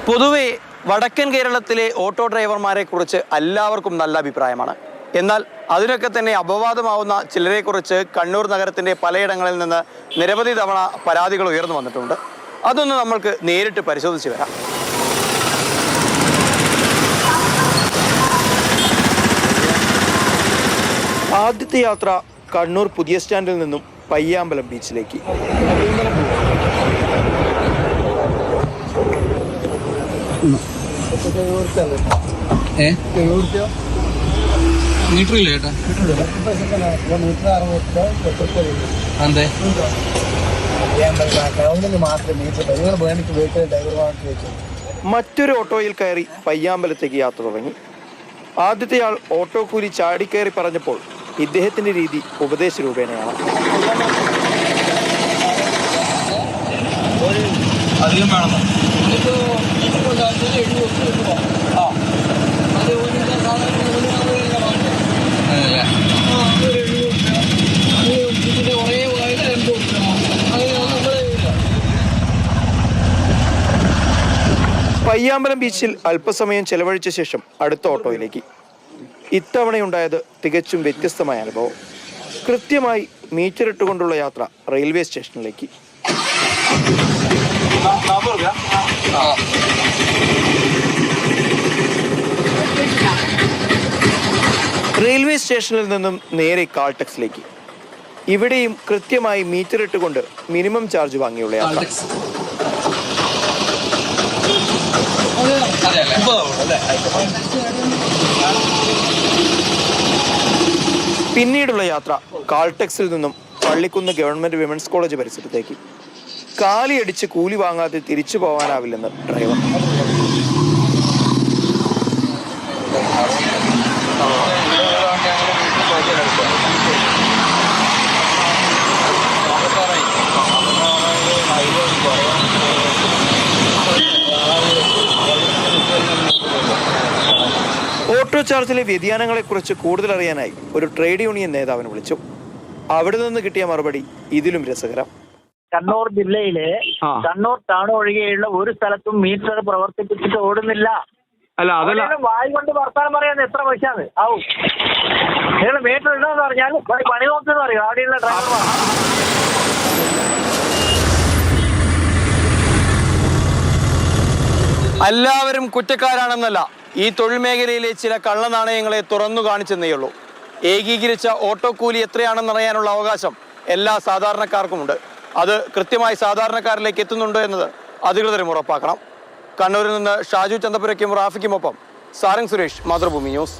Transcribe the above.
പൊതുവെ വടക്കൻ കേരളത്തിലെ ഓട്ടോ ഡ്രൈവർമാരെ കുറിച്ച് എല്ലാവർക്കും നല്ല അഭിപ്രായമാണ്. എന്നാൽ അതിനൊക്കെ തന്നെ അപവാദമാവുന്ന ചിലരെക്കുറിച്ച് കണ്ണൂർ നഗരത്തിൻ്റെ പലയിടങ്ങളിൽ നിന്ന് നിരവധി തവണ പരാതികൾ ഉയർന്നു വന്നിട്ടുണ്ട്. അതൊന്ന് നമ്മൾക്ക് നേരിട്ട് പരിശോധിച്ച് വരാം. ആദ്യത്തെ യാത്ര കണ്ണൂർ പുതിയ സ്റ്റാൻഡിൽ നിന്നും പയ്യാമ്പലം ബീച്ചിലേക്ക്. മറ്റൊരു ഓട്ടോയിൽ കയറി പയ്യാമ്പലത്തേക്ക് യാത്ര തുടങ്ങി. ആദ്യത്തെയാൾ ഓട്ടോ കൂലി ചാടിക്കയറി പറഞ്ഞപ്പോൾ ഇദ്ദേഹത്തിന്റെ രീതി ഉപദേശ രൂപേണയാണ്. പയ്യാമ്പലം ബീച്ചിൽ അല്പസമയം ചെലവഴിച്ച ശേഷം അടുത്ത ഓട്ടോയിലേക്ക്. ഇത്തവണയുണ്ടായത് തികച്ചും വ്യത്യസ്തമായ അനുഭവം. കൃത്യമായി മീറ്റർ ഇട്ടുകൊണ്ടുള്ള യാത്ര റെയിൽവേ സ്റ്റേഷനിലേക്ക്. റെയിൽവേ സ്റ്റേഷനിൽ നിന്നും നേരെ കാൾടെക്സിലേക്ക്. ഇവിടെയും കൃത്യമായി മീറ്റർ ഇട്ടുകൊണ്ട് മിനിമം ചാർജ് വാങ്ങിയുള്ള യാത്ര. പിന്നീടുള്ള യാത്ര കാൾടെക്സിൽ നിന്നും പള്ളിക്കുന്ന് ഗവൺമെന്റ് വിമൻസ് കോളേജ് പരിസരത്തേക്ക്. കാലിയടിച്ച് കൂലി വാങ്ങാതെ തിരിച്ചു പോകാനാവില്ലെന്ന് ഡ്രൈവർ. ഓട്ടോ ചാർജിലെ വ്യതിയാനങ്ങളെക്കുറിച്ച് കൂടുതൽ അറിയാനായി ഒരു ട്രേഡ് യൂണിയൻ നേതാവിനെ വിളിച്ചു. അവിടെ നിന്ന് കിട്ടിയ മറുപടി ഇതിലും രസകരം. കണ്ണൂർ ജില്ലയിലെ കണ്ണൂർ ടൗൺ ഒഴികെയുള്ള ഒരു സ്ഥലത്തും മീറ്റർ പ്രവർത്തിപ്പിച്ചിട്ട് ഓടുന്നില്ല. വായി കൊണ്ട് വർത്താനം പറയാൻ എത്ര പൈസയാണ് ആവും? നിങ്ങൾ മീറ്റർ ഇടണമെന്ന് പറഞ്ഞാൽ പണി നോക്കുന്ന പറയും അവിടെയുള്ള ഡ്രൈവർമാർ. എല്ലാവരും കുറ്റക്കാരാണെന്നല്ല, ഈ തൊഴിൽ മേഖലയിലെ ചില കള്ളനാണയങ്ങളെ തുറന്നു കാണിച്ചെന്നേയുള്ളൂ. ഏകീകരിച്ച ഓട്ടോ കൂലി എത്രയാണെന്നറിയാനുള്ള അവകാശം എല്ലാ സാധാരണക്കാർക്കുമുണ്ട്. അത് കൃത്യമായി സാധാരണക്കാരിലേക്ക് എത്തുന്നുണ്ട് എന്നത് അധികൃതരും ഉറപ്പാക്കണം. കണ്ണൂരിൽ നിന്ന് ഷാജു ചന്തപുരയ്ക്കും റാഫിക്കുമൊപ്പം സാരംഗ് സുരേഷ്, മാതൃഭൂമി ന്യൂസ്.